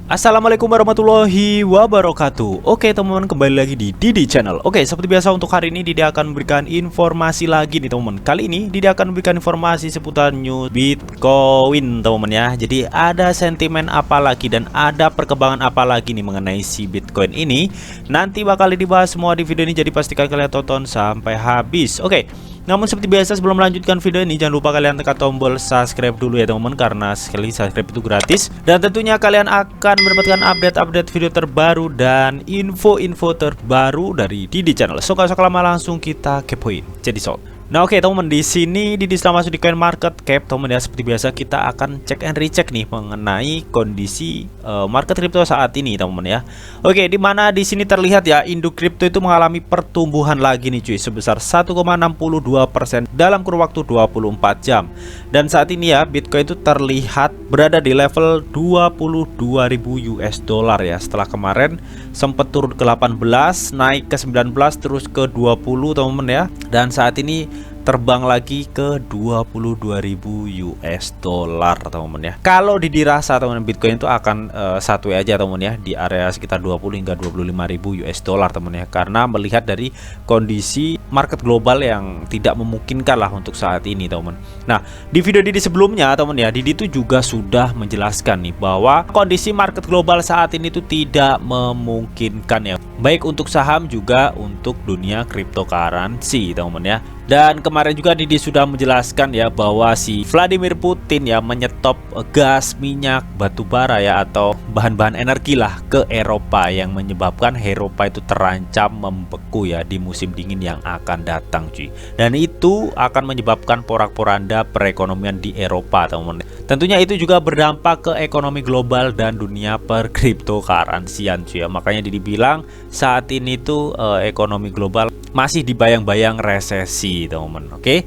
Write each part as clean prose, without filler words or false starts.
Assalamualaikum warahmatullahi wabarakatuh. Oke teman-teman, kembali lagi di Didi Channel. Oke, seperti biasa untuk hari ini Didi akan memberikan informasi lagi nih teman-teman. Kali ini Didi akan memberikan informasi seputar news Bitcoin teman-teman ya. Jadi ada sentimen apa lagi dan ada perkembangan apa lagi nih mengenai si Bitcoin ini. Nanti bakal dibahas semua di video ini, jadi pastikan kalian tonton sampai habis. Oke, namun seperti biasa sebelum melanjutkan video ini, jangan lupa kalian tekan tombol subscribe dulu ya teman-teman, karena sekali subscribe itu gratis. Dan tentunya kalian akan mendapatkan update-update video terbaru dan info-info terbaru dari Didi Channel. So gak usah lama, langsung kita kepoin. Jadi Nah oke teman-teman, di sini Didi setelah masuk di Coin Market Cap teman-teman ya, seperti biasa kita akan cek and recheck nih mengenai kondisi market kripto saat ini teman-teman ya. Oke, di mana di sini terlihat ya, induk kripto itu mengalami pertumbuhan lagi nih cuy, sebesar 1,62% dalam kurun waktu 24 jam. Dan saat ini ya, Bitcoin itu terlihat berada di level 22.000 US dollar ya, setelah kemarin sempat turun ke 18, naik ke 19, terus ke 20 teman-teman ya. Dan saat ini terbang lagi ke 22.000 US dollar teman-teman ya. Kalau dirasa teman-teman, Bitcoin itu akan satu aja teman-teman ya, di area sekitar 20 hingga 25.000 US dollar teman-teman ya, karena melihat dari kondisi market global yang tidak memungkinkan lah untuk saat ini teman-teman. Nah, di video Didi sebelumnya teman-teman ya, Didi itu juga sudah menjelaskan nih bahwa kondisi market global saat ini itu tidak memungkinkan ya, baik untuk saham juga untuk dunia cryptocurrency teman-teman ya. Dan kemarin juga Didi sudah menjelaskan ya bahwa si Vladimir Putin ya menyetop gas, minyak, batu bara ya, atau bahan-bahan energi lah ke Eropa, yang menyebabkan Eropa itu terancam membeku ya di musim dingin yang akan datang cuy. Dan itu akan menyebabkan porak-poranda perekonomian di Eropa teman-teman. Tentunya itu juga berdampak ke ekonomi global dan dunia per-cryptocurrencyan cuy ya. Makanya Didi bilang saat ini tuh ekonomi global masih dibayang-bayang resesi teman-teman. Oke.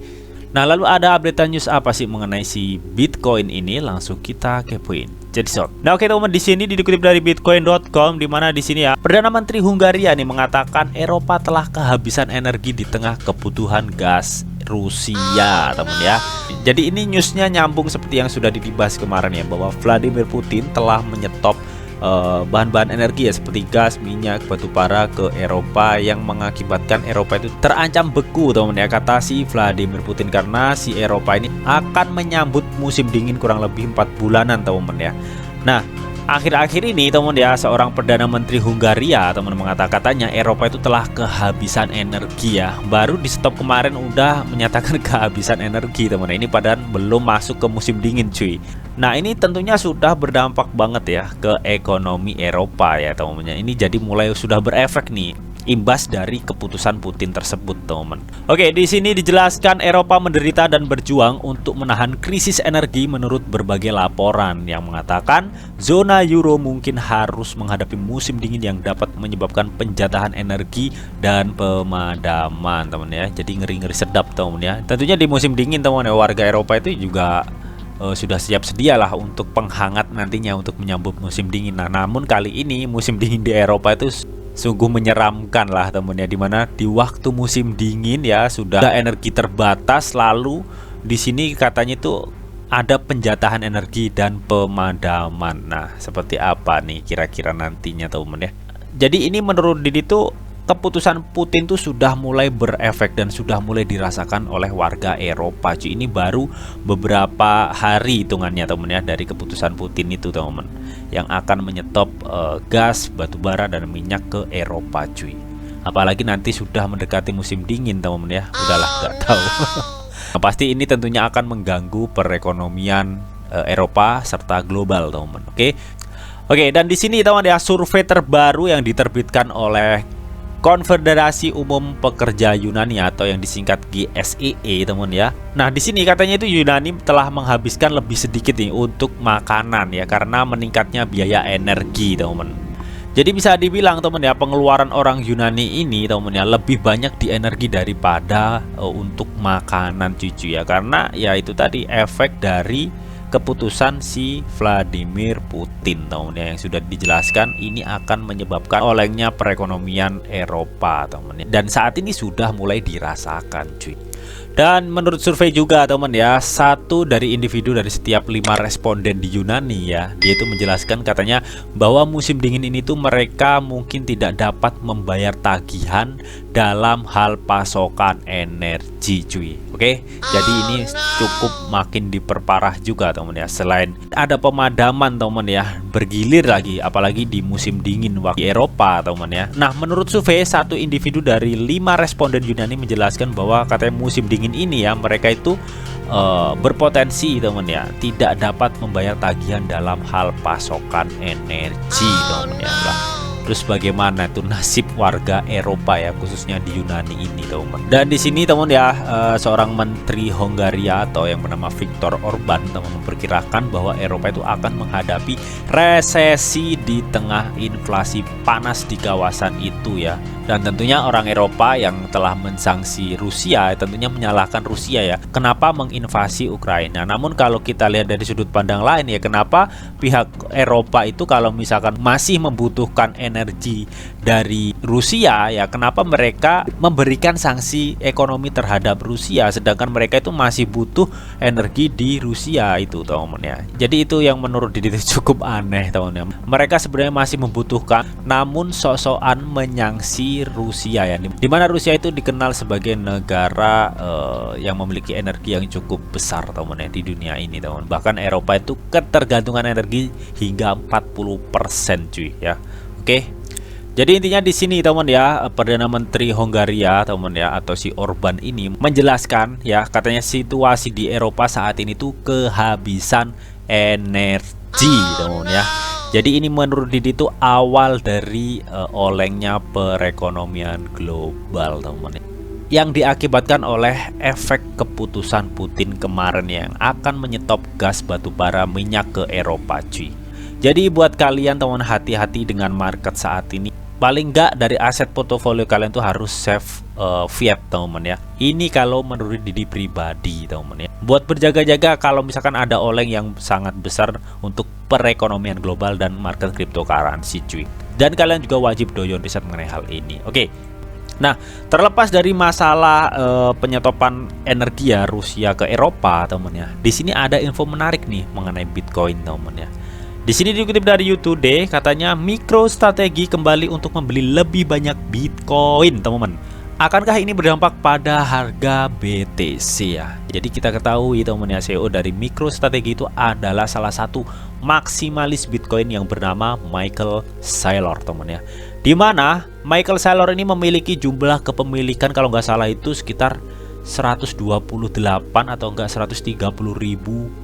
Nah, lalu ada update news apa sih mengenai si Bitcoin ini? Langsung kita kepoin. Jadi Nah, oke teman-teman, di sini dikutip dari bitcoin.com, di mana di sini ya, Perdana Menteri Hungaria nih mengatakan Eropa telah kehabisan energi di tengah kebutuhan gas Rusia teman ya. Jadi ini newsnya nyambung seperti yang sudah dibahas kemarin ya, bahwa Vladimir Putin telah menyetop bahan-bahan energi ya, seperti gas, minyak, batu bara ke Eropa, yang mengakibatkan Eropa itu terancam beku teman ya, kata si Vladimir Putin, karena si Eropa ini akan menyambut musim dingin kurang lebih 4 bulanan teman ya. Nah, akhir-akhir ini teman ya, seorang Perdana Menteri Hungaria teman mengatakan katanya Eropa itu telah kehabisan energi ya. Baru di stop kemarin udah menyatakan kehabisan energi teman. Ini padahal belum masuk ke musim dingin cuy. Nah, ini tentunya sudah berdampak banget ya ke ekonomi Eropa ya teman-teman. Ini jadi mulai sudah berefek nih, imbas dari keputusan Putin tersebut teman. Oke, di sini dijelaskan Eropa menderita dan berjuang untuk menahan krisis energi menurut berbagai laporan yang mengatakan zona euro mungkin harus menghadapi musim dingin yang dapat menyebabkan penjatahan energi dan pemadaman teman ya. Jadi ngeri-ngeri sedap teman ya. Tentunya di musim dingin teman ya, warga Eropa itu juga sudah siap sedialah untuk penghangat nantinya untuk menyambut musim dingin. Nah, namun kali ini musim dingin di Eropa itu sungguh menyeramkan lah teman ya, dimana di waktu musim dingin ya sudah energi terbatas, lalu di sini katanya itu ada penjatahan energi dan pemadaman. Nah, seperti apa nih kira-kira nantinya teman ya. Jadi ini menurut Didi tuh keputusan Putin tuh sudah mulai berefek dan sudah mulai dirasakan oleh warga Eropa cuy. Ini baru beberapa hari hitungannya teman ya dari keputusan Putin itu teman, yang akan menyetop gas, batu bara dan minyak ke Eropa cuy. Apalagi nanti sudah mendekati musim dingin teman ya. Udahlah, nggak tahu. Nah, pasti ini tentunya akan mengganggu perekonomian Eropa serta global teman. Oke, dan di sini teman ya, survei terbaru yang diterbitkan oleh Konfederasi Umum Pekerja Yunani atau yang disingkat GSEE teman ya. Nah, di sini katanya itu Yunani telah menghabiskan lebih sedikit nih untuk makanan ya, karena meningkatnya biaya energi teman. Jadi bisa dibilang teman ya, pengeluaran orang Yunani ini teman ya lebih banyak di energi daripada untuk makanan cucu ya, karena ya itu tadi efek dari keputusan si Vladimir Putin teman ya, yang sudah dijelaskan ini akan menyebabkan olengnya perekonomian Eropa teman ya. Dan saat ini sudah mulai dirasakan cuy. Dan menurut survei juga teman ya, satu dari individu dari setiap 5 responden di Yunani ya, dia itu menjelaskan katanya bahwa musim dingin ini tuh mereka mungkin tidak dapat membayar tagihan dalam hal pasokan energi cuy. Oke, jadi ini cukup makin diperparah juga teman ya. Selain ada pemadaman teman ya, bergilir lagi apalagi di musim dingin waktu Eropa teman ya. Nah, menurut survei satu individu dari 5 responden Yunani menjelaskan bahwa katanya musim dingin ini ya mereka itu berpotensi teman ya tidak dapat membayar tagihan dalam hal pasokan energi teman ya. Terus bagaimana tuh nasib warga Eropa ya, khususnya di Yunani ini teman. Dan di sini teman ya, seorang menteri Hongaria atau yang bernama Viktor Orban teman memperkirakan bahwa Eropa itu akan menghadapi resesi di tengah inflasi panas di kawasan itu ya. Dan tentunya orang Eropa yang telah mensanksi Rusia tentunya menyalahkan Rusia ya, kenapa menginvasi Ukraina. Namun kalau kita lihat dari sudut pandang lain ya, kenapa pihak Eropa itu kalau misalkan masih membutuhkan energi dari Rusia ya, kenapa mereka memberikan sanksi ekonomi terhadap Rusia sedangkan mereka itu masih butuh energi di Rusia itu teman ya. Jadi itu yang menurut Didi cukup aneh teman ya. Mereka sebenarnya masih membutuhkan namun sok-sokan menyangsi Rusia ya, dimana Rusia itu dikenal sebagai negara yang memiliki energi yang cukup besar teman ya di dunia ini teman. Bahkan Eropa itu ketergantungan energi hingga 40% cuy ya. Oke. Jadi intinya di sini teman ya, Perdana Menteri Hongaria teman ya atau si Orban ini menjelaskan ya, katanya situasi di Eropa saat ini tuh kehabisan energi teman ya. Jadi ini menurut Didi itu awal dari olengnya perekonomian global teman ya, yang diakibatkan oleh efek keputusan Putin kemarin yang akan menyetop gas batubara minyak ke Eropa cuy. Jadi buat kalian teman hati-hati dengan market saat ini. Paling enggak dari aset portofolio kalian tuh harus save fiat teman ya. Ini kalau menurut Didi pribadi teman ya. Buat berjaga-jaga kalau misalkan ada oleng yang sangat besar untuk perekonomian global dan market cryptocurrency cuy. Dan kalian juga wajib doyon riset mengenai hal ini. Oke. Nah, terlepas dari masalah penyetopan energi ya Rusia ke Eropa teman ya. Di sini ada info menarik nih mengenai Bitcoin teman ya. Di sini dikutip dari YouTube Today, katanya MicroStrategy kembali untuk membeli lebih banyak Bitcoin, teman-teman. Akankah ini berdampak pada harga BTC ya? Jadi kita ketahui teman ya, CEO dari MicroStrategy itu adalah salah satu maksimalis Bitcoin yang bernama Michael Saylor, teman ya. Di mana Michael Saylor ini memiliki jumlah kepemilikan kalau nggak salah itu sekitar 128 atau enggak 130.000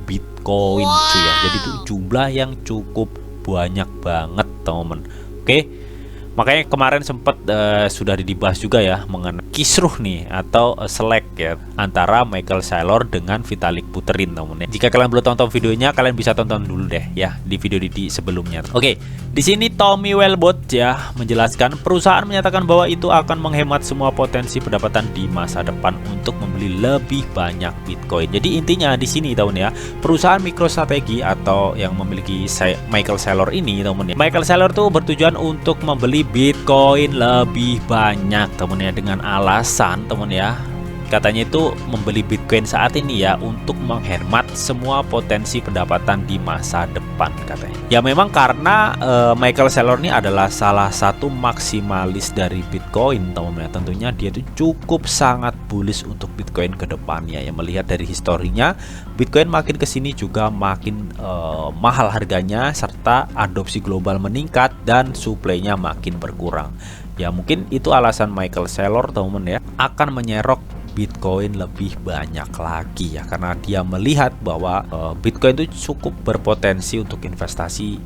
Bitcoin cuy ya. Jadi itu jumlah yang cukup banyak banget teman-teman. Oke. Makanya kemarin sempat sudah dibahas juga ya mengenai kisruh nih atau selek ya antara Michael Saylor dengan Vitalik Buterin teman-teman. Jika kalian belum tonton videonya, kalian bisa tonton dulu deh ya di video di sebelumnya. Oke, di sini Tommy Wellbot ya menjelaskan perusahaan menyatakan bahwa itu akan menghemat semua potensi pendapatan di masa depan untuk membeli lebih banyak Bitcoin. Jadi intinya di sini teman ya, perusahaan MicroStrategy atau yang memiliki Michael Saylor ini teman ya. Michael Saylor tuh bertujuan untuk membeli Bitcoin lebih banyak temen ya, dengan alasan temen ya, katanya itu membeli Bitcoin saat ini ya untuk menghemat semua potensi pendapatan di masa depan katanya. Ya memang karena Michael Saylor ini adalah salah satu maksimalis dari Bitcoin teman-teman. Tentunya dia itu cukup sangat bullish untuk Bitcoin ke depannya ya, melihat dari historinya Bitcoin makin kesini juga makin mahal harganya serta adopsi global meningkat dan suplainya makin berkurang. Ya mungkin itu alasan Michael Saylor teman-teman ya akan menyerok Bitcoin lebih banyak lagi ya, karena dia melihat bahwa Bitcoin itu cukup berpotensi untuk investasi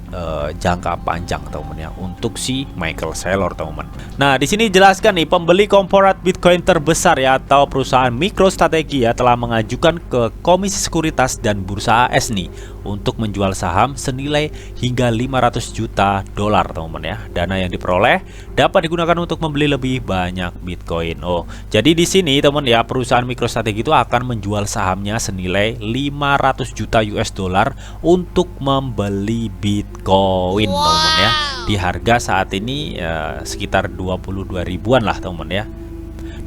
jangka panjang teman-teman ya untuk si Michael Saylor teman-teman. Nah di sini jelaskan nih, pembeli korporat Bitcoin terbesar ya atau perusahaan MicroStrategy ya telah mengajukan ke Komisi Sekuritas dan Bursa AS nih untuk menjual saham senilai hingga 500 juta dolar teman-teman ya. Dana yang diperoleh dapat digunakan untuk membeli lebih banyak Bitcoin. Oh, jadi di sini teman ya, perusahaan MicroStrategy itu akan menjual sahamnya senilai 500 juta US dollar untuk membeli Bitcoin teman-teman ya. Di harga saat ini sekitar 22 ribuan lah teman-teman ya.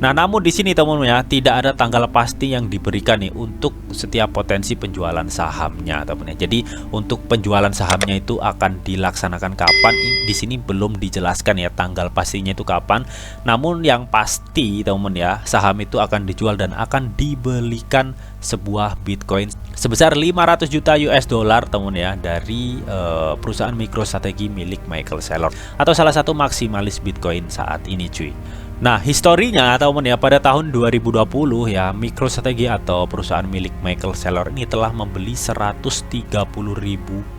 Nah, namun di sini teman-teman ya, tidak ada tanggal pasti yang diberikan nih untuk setiap potensi penjualan sahamnya, teman-teman ya. Jadi untuk penjualan sahamnya itu akan dilaksanakan kapan? Di sini belum dijelaskan ya tanggal pastinya itu kapan. Namun yang pasti teman-teman ya, saham itu akan dijual dan akan dibelikan sebuah Bitcoin sebesar 500 juta US dollar teman-teman ya dari perusahaan MicroStrategy milik Michael Saylor atau salah satu maksimalis Bitcoin saat ini cuy. Nah, historinya teman-teman ya, pada tahun 2020 ya, MicroStrategy atau perusahaan milik Michael Saylor ini telah membeli 130.000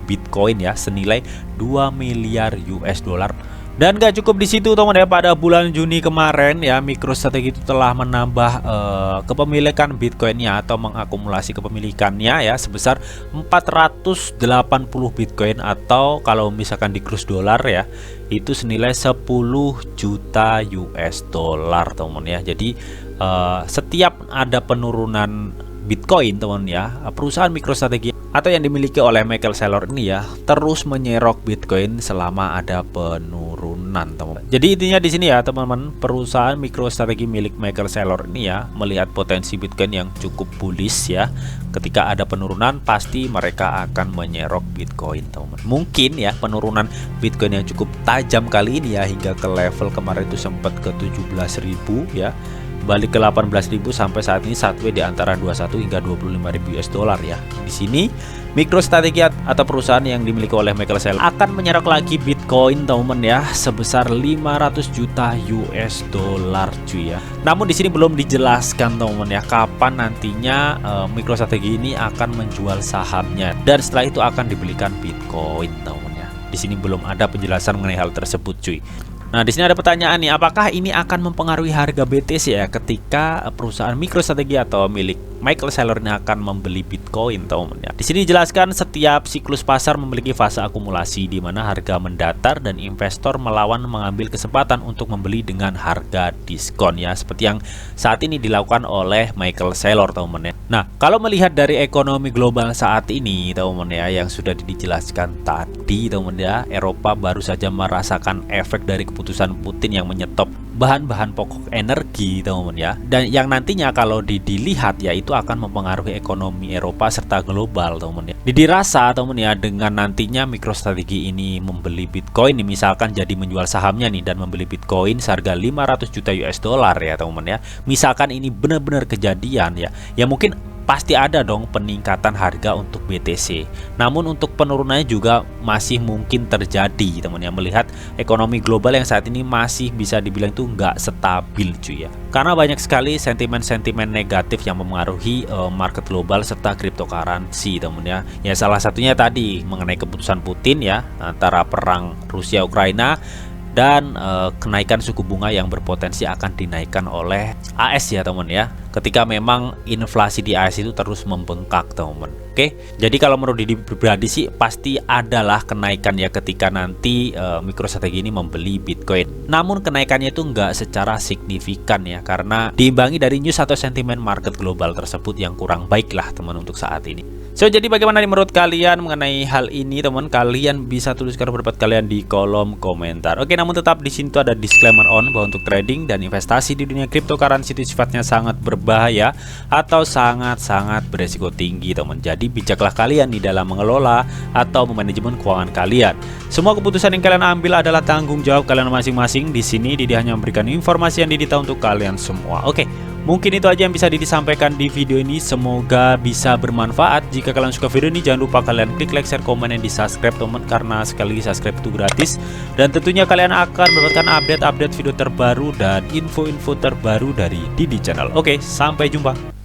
Bitcoin ya senilai 2 miliar US dollar. Dan gak cukup di situ teman-teman ya, pada bulan Juni kemarin ya, MicroStrategy itu telah menambah kepemilikan Bitcoinnya atau mengakumulasi kepemilikannya ya sebesar 480 Bitcoin atau kalau misalkan di kurs dolar ya itu senilai 10 juta US dollar teman-teman ya. Jadi setiap ada penurunan Bitcoin teman-teman ya, perusahaan MicroStrategy atau yang dimiliki oleh Michael Saylor ini ya terus menyerok Bitcoin selama ada penurunan teman-teman. Jadi intinya di sini ya teman-teman, perusahaan MicroStrategy milik Michael Saylor ini ya melihat potensi Bitcoin yang cukup bullish ya. Ketika ada penurunan pasti mereka akan menyerok Bitcoin teman-teman. Mungkin ya penurunan Bitcoin yang cukup tajam kali ini ya hingga ke level kemarin itu sempat ke 17.000 ya. Balik ke 18.000 sampai saat ini sideways di antara 21 hingga 25.000 US dollar ya. Di sini MicroStrategy atau perusahaan yang dimiliki oleh Michael Saylor akan menyerok lagi Bitcoin teman-teman ya sebesar 500 juta US dollar cuy ya. Namun di sini belum dijelaskan teman-teman ya kapan nantinya MicroStrategy ini akan menjual sahamnya dan setelah itu akan dibelikan Bitcoin teman-teman ya. Di sini belum ada penjelasan mengenai hal tersebut cuy. Nah, di sini ada pertanyaan nih, apakah ini akan mempengaruhi harga BTC ya ketika perusahaan MicroStrategy atau milik Michael Saylor ini akan membeli Bitcoin teman-teman ya. Di sini dijelaskan setiap siklus pasar memiliki fase akumulasi di mana harga mendatar dan investor melawan mengambil kesempatan untuk membeli dengan harga diskon ya, seperti yang saat ini dilakukan oleh Michael Saylor teman-teman ya. Nah, kalau melihat dari ekonomi global saat ini teman-teman ya yang sudah dijelaskan tadi teman-teman ya, Eropa baru saja merasakan efek dari keputusan Putin yang menyetop bahan-bahan pokok energi teman-teman ya, dan yang nantinya kalau dilihat ya itu akan mempengaruhi ekonomi Eropa serta global teman-teman ya. Dirasa teman-teman ya dengan nantinya MicroStrategy ini membeli Bitcoin nih, misalkan jadi menjual sahamnya nih dan membeli Bitcoin seharga 500 juta US dollar ya teman-teman ya. Misalkan ini benar-benar kejadian ya, ya mungkin pasti ada dong peningkatan harga untuk BTC. Namun untuk penurunannya juga masih mungkin terjadi teman ya, melihat ekonomi global yang saat ini masih bisa dibilang itu nggak stabil cuy ya. Karena banyak sekali sentimen-sentimen negatif yang mempengaruhi market global serta cryptocurrency teman ya. Ya salah satunya tadi mengenai keputusan Putin ya antara perang Rusia Ukraina dan kenaikan suku bunga yang berpotensi akan dinaikkan oleh AS ya teman ya, ketika memang inflasi di AS itu terus membengkak teman. Oke, jadi kalau menurut Didi pribadi sih pasti adalah kenaikan ya ketika nanti MicroStrategy ini membeli Bitcoin. Namun kenaikannya itu nggak secara signifikan ya, karena diimbangi dari news atau sentimen market global tersebut yang kurang baik lah teman untuk saat ini. So, jadi bagaimana nih menurut kalian mengenai hal ini teman? Kalian bisa tuliskan pendapat kalian di kolom komentar. Oke, namun tetap di sini tuh ada disclaimer on bahwa untuk trading dan investasi di dunia cryptocurrency itu sifatnya sangat berbahaya atau sangat-sangat beresiko tinggi teman. Jadi bijaklah kalian di dalam mengelola atau memanajemen keuangan kalian. Semua keputusan yang kalian ambil adalah tanggung jawab kalian masing-masing. Di sini Didi hanya memberikan informasi yang Didi tahu untuk kalian semua. Oke. Mungkin itu aja yang bisa Didi sampaikan di video ini. Semoga bisa bermanfaat. Jika kalian suka video ini, jangan lupa kalian klik like, share, komen, dan di subscribe teman, karena sekali lagi subscribe itu gratis. Dan tentunya kalian akan mendapatkan update-update video terbaru dan info-info terbaru dari Didi Channel. Oke, sampai jumpa.